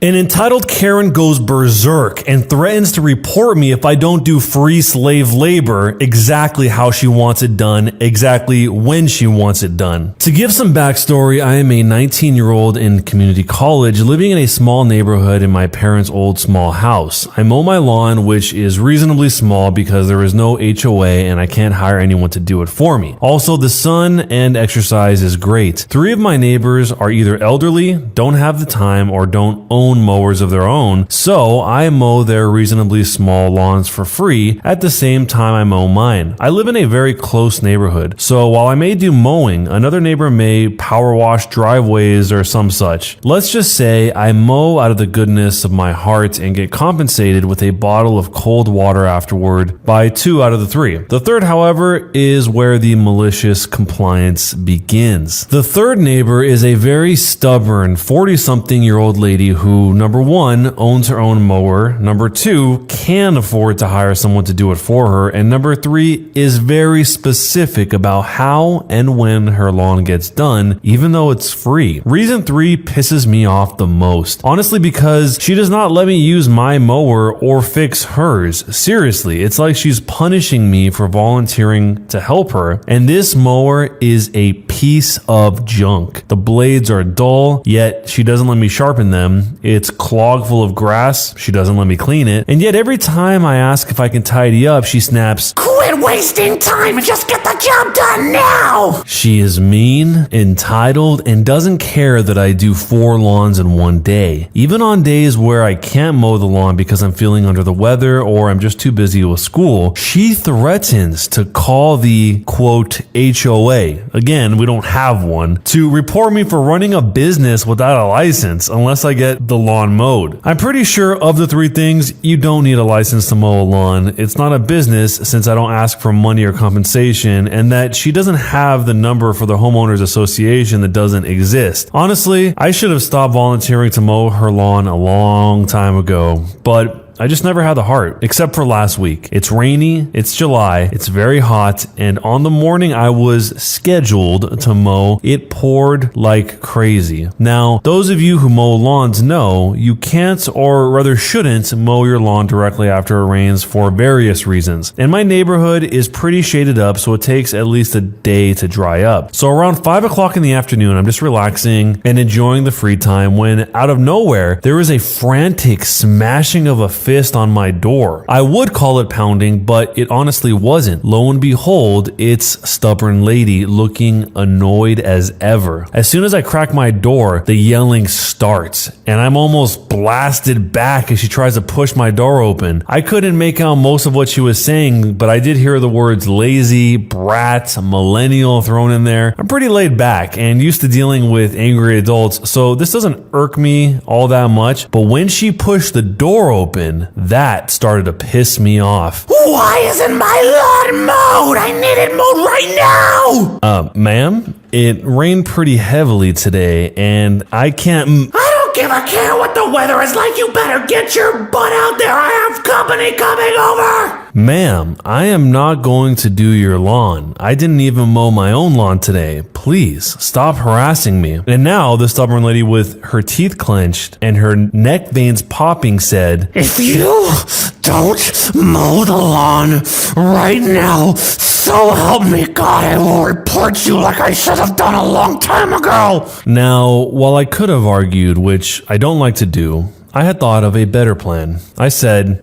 An entitled Karen goes berserk and threatens to report me if I don't do free slave labor exactly how she wants it done, exactly when she wants it done. To give some backstory, I am a 19-year-old in community college living in a small neighborhood in my parents' old small house. I mow my lawn, which is reasonably small because there is no HOA and I can't hire anyone to do it for me. Also, the sun and exercise is great. 3 of my neighbors are either elderly, don't have the time, or don't own mowers of their own, so I mow their reasonably small lawns for free at the same time I mow mine. I live in a very close neighborhood, so while I may do mowing, another neighbor may power wash driveways or some such. Let's just say I mow out of the goodness of my heart and get compensated with a bottle of cold water afterward by 2 out of the 3. The third, however, is where the malicious compliance begins. The third neighbor is a very stubborn 40-something-year-old lady who, number 1, owns her own mower, number 2, can afford to hire someone to do it for her, and number 3 is very specific about how and when her lawn gets done, even though it's free. Reason 3 pisses me off the most, honestly, because she does not let me use my mower or fix hers. Seriously, it's like she's punishing me for volunteering to help her, and this mower is a piece of junk. The blades are dull, yet she doesn't let me sharpen them. It's clogged full of grass. She doesn't let me clean it. And yet every time I ask if I can tidy up, she snaps, "Quit wasting time and just get the job done now!" She is mean, entitled, and doesn't care that I do 4 lawns in one day. Even on days where I can't mow the lawn because I'm feeling under the weather or I'm just too busy with school, she threatens to call the, quote, HOA, again, we don't have one, to report me for running a business without a license unless I get the lawn mowed. I'm pretty sure of the 3 things, you don't need a license to mow a lawn. It's not a business since I don't ask for money or compensation, and that she doesn't have the number for the homeowners association that doesn't exist. Honestly, I should have stopped volunteering to mow her lawn a long time ago, but I just never had the heart, except for last week. It's rainy, it's July, it's very hot, and on the morning I was scheduled to mow, it poured like crazy. Now, those of you who mow lawns know you can't, or rather shouldn't, mow your lawn directly after it rains for various reasons. And my neighborhood is pretty shaded up, so it takes at least a day to dry up. So around 5 o'clock in the afternoon, I'm just relaxing and enjoying the free time when, out of nowhere, there is a frantic smashing of a fist on my door. I would call it pounding, but it honestly wasn't. Lo and behold, it's stubborn lady looking annoyed as ever. As soon as I crack my door, the yelling starts, and I'm almost blasted back as she tries to push my door open. I couldn't make out most of what she was saying, but I did hear the words lazy, brat, millennial thrown in there. I'm pretty laid back and used to dealing with angry adults, so this doesn't irk me all that much, but when she pushed the door open, that started to piss me off. Why isn't my lawn mowed? I need it mowed right now! Ma'am, it rained pretty heavily today, and I can't... I don't give a care what the weather is like. You better get your butt out there. I have company coming over. Ma'am, I am not going to do your lawn. I didn't even mow my own lawn today. Please stop harassing me. And now the stubborn lady with her teeth clenched and her neck veins popping said, "If you don't mow the lawn right now, so help me God, I will report you like I should have done a long time ago." Now, while I could have argued, which I don't like to do, I had thought of a better plan. I said,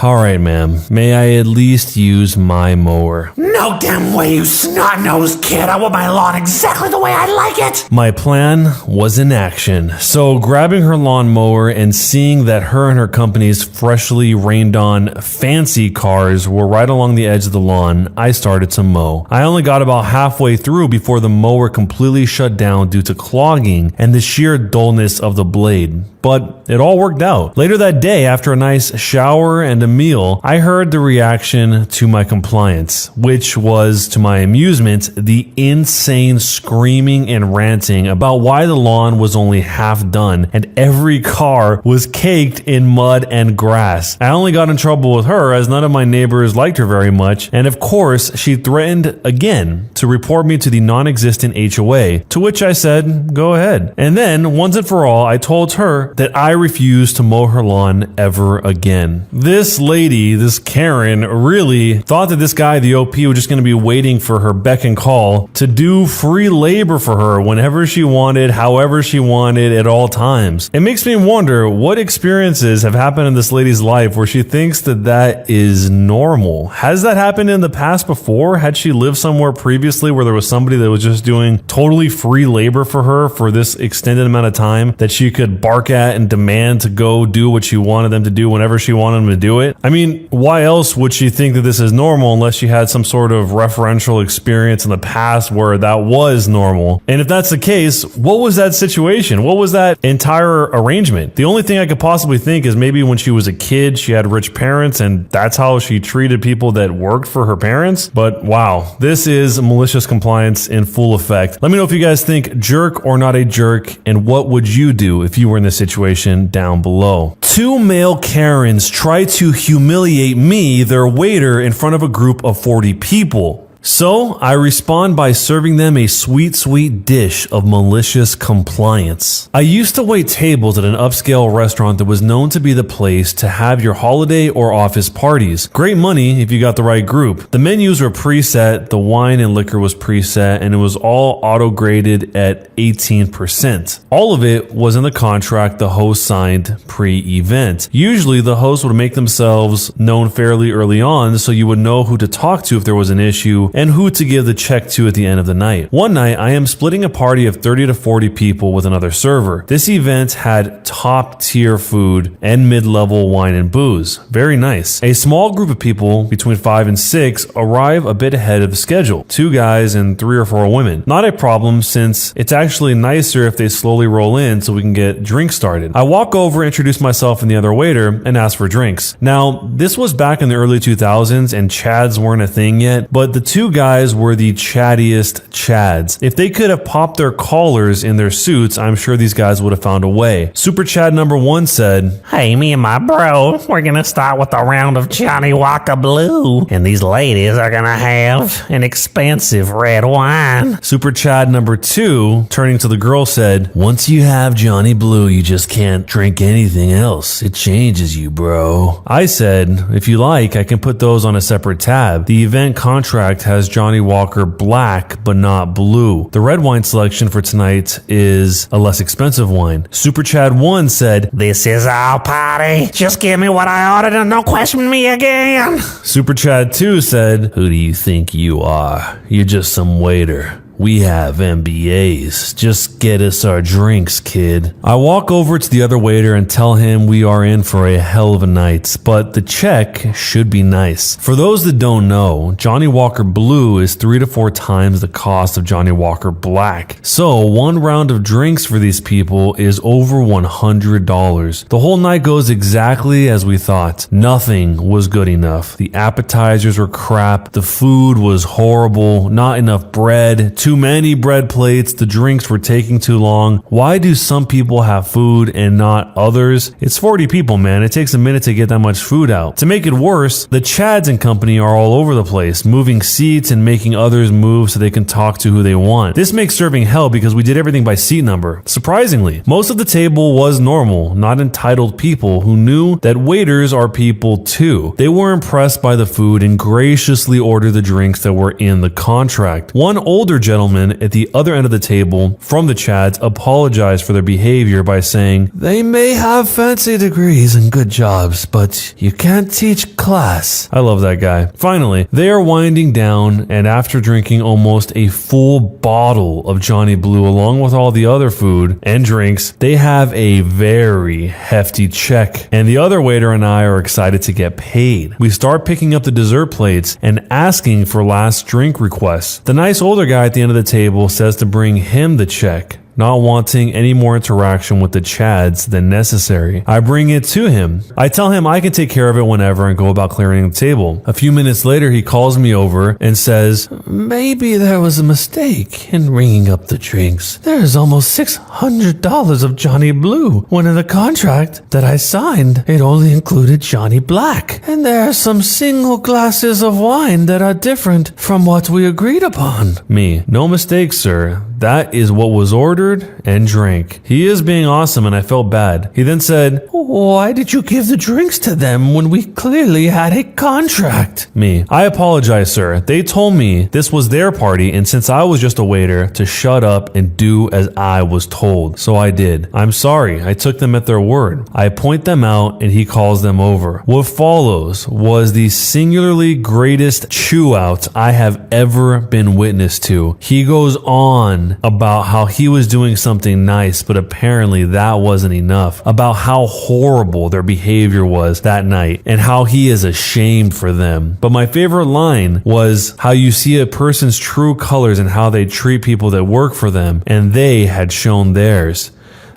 "All right, ma'am, may I at least use my mower?" "No damn way, you snot-nosed kid. I want my lawn exactly the way I like it." My plan was in action. So grabbing her lawnmower and seeing that her and her company's freshly rained-on fancy cars were right along the edge of the lawn, I started to mow. I only got about halfway through before the mower completely shut down due to clogging and the sheer dullness of the blade. But it all worked out. Later that day, after a nice shower and a meal, I heard the reaction to my compliance, which was, to my amusement, the insane screaming and ranting about why the lawn was only half done and every car was caked in mud and grass. I only got in trouble with her as none of my neighbors liked her very much, and of course, she threatened again to report me to the non-existent HOA, to which I said, go ahead. And then, once and for all, I told her her that I refuse to mow her lawn ever again. This lady, this Karen, really thought that this guy, the OP, was just going to be waiting for her beck and call to do free labor for her whenever she wanted, however she wanted, at all times. It makes me wonder what experiences have happened in this lady's life where she thinks that that is normal. Has that happened in the past before? Had she lived somewhere previously where there was somebody that was just doing totally free labor for her for this extended amount of time that she could bark at and demand to go do what she wanted them to do whenever she wanted them to do it? I mean, why else would she think that this is normal unless she had some sort of referential experience in the past where that was normal? And if that's the case, what was that situation? What was that entire arrangement? The only thing I could possibly think is maybe when she was a kid, she had rich parents and that's how she treated people that worked for her parents. But wow, this is malicious compliance in full effect. Let me know if you guys think jerk or not a jerk, and what would you do if you were in this situation down below. 2 male Karens try to humiliate me, their waiter, in front of a group of 40 people. So I respond by serving them a sweet, sweet dish of malicious compliance. I used to wait tables at an upscale restaurant that was known to be the place to have your holiday or office parties. Great money if you got the right group. The menus were preset, the wine and liquor was preset, and it was all auto-graded at 18%. All of it was in the contract the host signed pre-event. Usually the host would make themselves known fairly early on so you would know who to talk to if there was an issue and who to give the check to at the end of the night. One night, I am splitting a party of 30 to 40 people with another server. This event had top-tier food and mid-level wine and booze. Very nice. A small group of people, between 5 and 6, arrive a bit ahead of the schedule. 2 guys and 3 or 4 women. Not a problem, since it's actually nicer if they slowly roll in so we can get drinks started. I walk over, introduce myself and the other waiter, and ask for drinks. Now, this was back in the early 2000s, and Chads weren't a thing yet, but the 2 guys were the chattiest Chads. If they could have popped their collars in their suits, I'm sure these guys would have found a way. Super Chad number 1 said, "Hey, me and my bro, we're gonna start with a round of Johnny Walker Blue, and these ladies are gonna have an expensive red wine." Super Chad number 2, turning to the girl, said, "Once you have Johnny Blue, you just can't drink anything else. It changes you, bro." I said, "If you like, I can put those on a separate tab. The event contract has Johnny Walker Black, but not Blue. The red wine selection for tonight is a less expensive wine." Super Chad 1 said, "This is our party. Just give me what I ordered and don't question me again." Super Chad 2 said, "Who do you think you are? You're just some waiter. We have MBAs. Just get us our drinks, kid." I walk over to the other waiter and tell him we are in for a hell of a night, but the check should be nice. For those that don't know, Johnny Walker Blue is 3 to 4 times the cost of Johnny Walker Black. So 1 round of drinks for these people is over $100. The whole night goes exactly as we thought. Nothing was good enough. The appetizers were crap. The food was horrible. Not enough bread. Too many bread plates, the drinks were taking too long. Why do some people have food and not others? It's 40 people, man. It takes a minute to get that much food out. To make it worse, the Chads and company are all over the place, moving seats and making others move so they can talk to who they want. This makes serving hell because we did everything by seat number. Surprisingly, most of the table was normal, not entitled people who knew that waiters are people too. They were impressed by the food and graciously ordered the drinks that were in the contract. One older gentleman at the other end of the table from the Chads apologized for their behavior by saying, "They may have fancy degrees and good jobs, but you can't teach class." I love that guy. Finally, they are winding down, and after drinking almost a full bottle of Johnny Blue along with all the other food and drinks, they have a very hefty check, and the other waiter and I are excited to get paid. We start picking up the dessert plates and asking for last drink requests. The nice older guy at the end of the table says to bring him the check, not wanting any more interaction with the Chads than necessary. I bring it to him. I tell him I can take care of it whenever and go about clearing the table. A few minutes later, he calls me over and says, "Maybe there was a mistake in ringing up the drinks. There's almost $600 of Johnny Blue, when in the contract that I signed, it only included Johnny Black. And there are some single glasses of wine that are different from what we agreed upon." Me, "No mistake, sir. That is what was ordered, and drank. He is being awesome, and I felt bad. He then said, Why did you give the drinks to them when we clearly had a contract? Me, I apologize, sir. They told me this was their party, and since I was just a waiter, to shut up and do as I was told. So I did. I'm sorry. I took them at their word. I point them out, and he calls them over. What follows was the singularly greatest chew out I have ever been witness to. He goes on about how he was doing something nice, but apparently that wasn't enough. About how horrible their behavior was that night and how he is ashamed for them. But my favorite line was how you see a person's true colors and how they treat people that work for them, and they had shown theirs.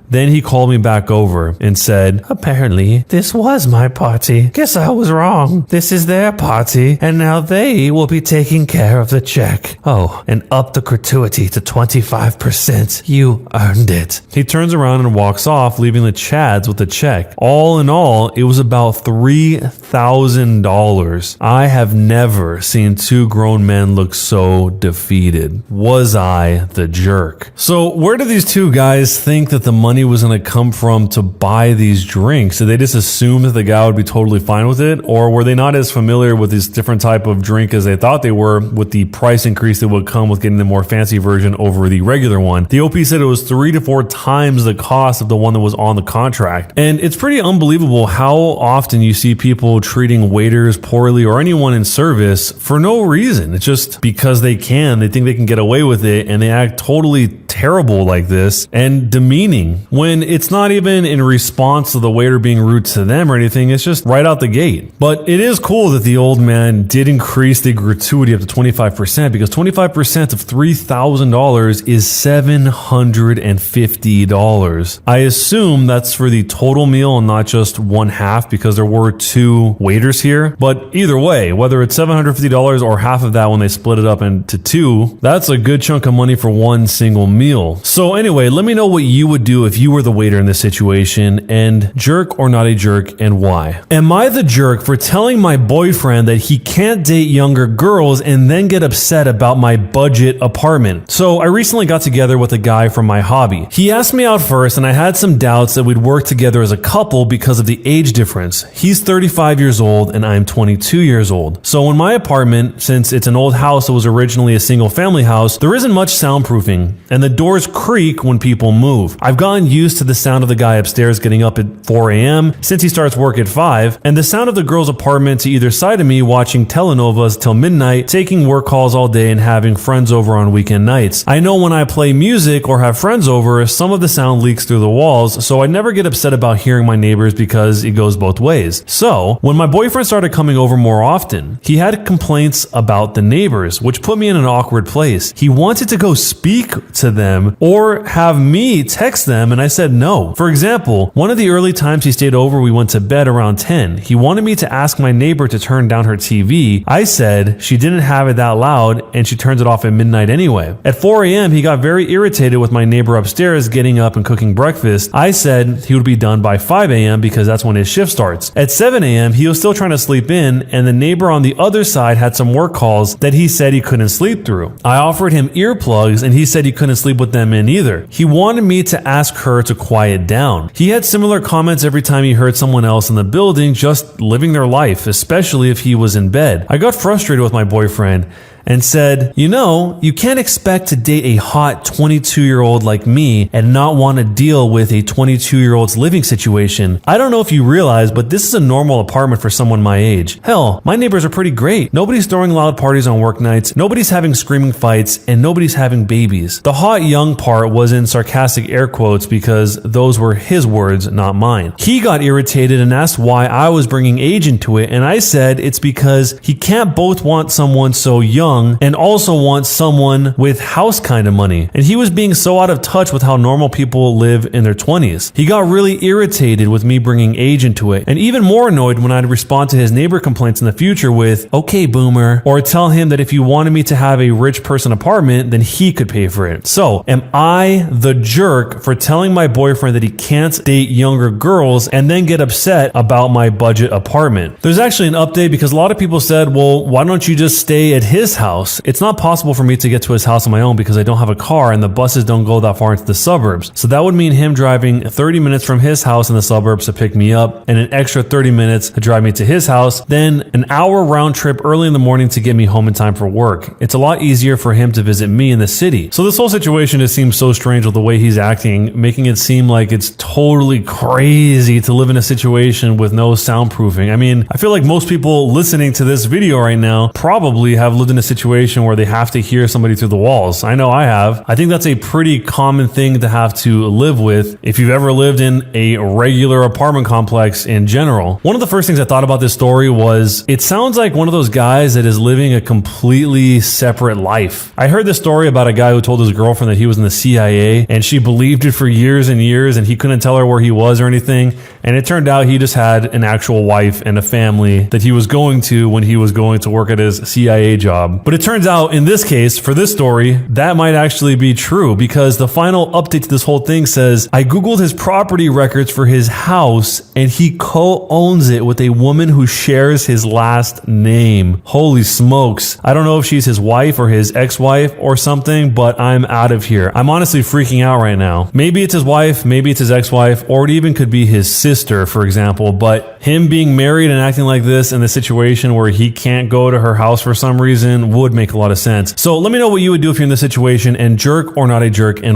Then he called me back over and said, Apparently, this was my party. Guess I was wrong. This is their party, and now they will be taking care of the check. Oh, and up the gratuity to 25%. You earned it. He turns around and walks off, leaving the Chads with the check. All in all, it was about $3,000. I have never seen two grown men look so defeated. Was I the jerk? So where do these two guys think that the money was going to come from to buy these drinks? Did they just assume that the guy would be totally fine with it? Or were they not as familiar with this different type of drink as they thought they were with the price increase that would come with getting the more fancy version over the regular one? The OP said it was 3 to 4 times the cost of the one that was on the contract. And it's pretty unbelievable how often you see people treating waiters poorly or anyone in service for no reason. It's just because they can. They think they can get away with it, and they act totally terrible like this and demeaning when it's not even in response to the waiter being rude to them or anything. It's just right out the gate. But it is cool that the old man did increase the gratuity up to 25%, because 25% of $3,000 is $750. I assume that's for the total meal and not just one half, because there were two waiters here. But either way, whether it's $750 or half of that when they split it up into two, that's a good chunk of money for one single meal. So anyway, let me know what you would do if you were the waiter in this situation, and jerk or not a jerk, and why. Am I the jerk for telling my boyfriend that he can't date younger girls and then get upset about my budget apartment? So I recently got together with a guy from my hobby. He asked me out first, and I had some doubts that we'd work together as a couple because of the age difference. He's 35 years old and I'm 22 years old. So in my apartment, since it's an old house that was originally a single family house, there isn't much soundproofing, and the doors creak when people move. I've gotten used to the sound of the guy upstairs getting up at 4 a.m. since he starts work at 5, and the sound of the girl's apartment to either side of me watching telenovas till midnight, taking work calls all day, and having friends over on weekend nights. I know when I play music or have friends over, some of the sound leaks through the walls, so I never get upset about hearing my neighbors because it goes both ways. So when my boyfriend started coming over more often, he had complaints about the neighbors, which put me in an awkward place. He wanted to go speak to them or have me text them, and I said no. For example, one of the early times he stayed over, we went to bed around 10. He wanted me to ask my neighbor to turn down her TV. I said she didn't have it that loud and she turns it off at midnight anyway. At 4 a.m. he got very irritated with my neighbor upstairs getting up and cooking breakfast. I said he would be done by 5 a.m. because that's when his shift starts. At 7 a.m. he was still trying to sleep in, and the neighbor on the other side had some work calls that he said he couldn't sleep through. I offered him earplugs and he said he couldn't sleep with them in either. He wanted me to ask her to quiet down. He had similar comments every time he heard someone else in the building just living their life, especially if he was in bed. I got frustrated with my boyfriend and said, you can't expect to date a hot 22-year-old like me and not want to deal with a 22-year-old's living situation. I don't know if you realize, but this is a normal apartment for someone my age. Hell, my neighbors are pretty great. Nobody's throwing loud parties on work nights, nobody's having screaming fights, and nobody's having babies. The hot young part was in sarcastic air quotes because those were his words, not mine. He got irritated and asked why I was bringing age into it, and I said it's because he can't both want someone so young and also want someone with house kind of money. And he was being so out of touch with how normal people live in their 20s. He got really irritated with me bringing age into it, and even more annoyed when I'd respond to his neighbor complaints in the future with, "Okay, boomer," or tell him that if he wanted me to have a rich person apartment, then he could pay for it. So, am I the jerk for telling my boyfriend that he can't date younger girls and then get upset about my budget apartment? There's actually an update because a lot of people said, well, why don't you just stay at his house. It's not possible for me to get to his house on my own because I don't have a car and the buses don't go that far into the suburbs. So that would mean him driving 30 minutes from his house in the suburbs to pick me up and an extra 30 minutes to drive me to his house, then an hour round trip early in the morning to get me home in time for work. It's a lot easier for him to visit me in the city. So this whole situation just seems so strange with the way he's acting, making it seem like it's totally crazy to live in a situation with no soundproofing. I mean, I feel like most people listening to this video right now probably have lived in a situation where they have to hear somebody through the walls. I know I have. I think that's a pretty common thing to have to live with if you've ever lived in a regular apartment complex in general. One of the first things I thought about this story was it sounds like one of those guys that is living a completely separate life. I heard this story about a guy who told his girlfriend that he was in the CIA and she believed it for years and years and he couldn't tell her where he was or anything. And it turned out he just had an actual wife and a family that he was going to when he was going to work at his CIA job. But it turns out in this case, for this story, that might actually be true because the final update to this whole thing says, I Googled his property records for his house and he co-owns it with a woman who shares his last name. Holy smokes. I don't know if she's his wife or his ex-wife or something, but I'm out of here. I'm honestly freaking out right now. Maybe it's his wife, maybe it's his ex-wife, or it even could be his sister, for example, but him being married and acting like this in the situation where he can't go to her house for some reason would make a lot of sense. So let me know what you would do if you're in this situation and jerk or not a jerk. And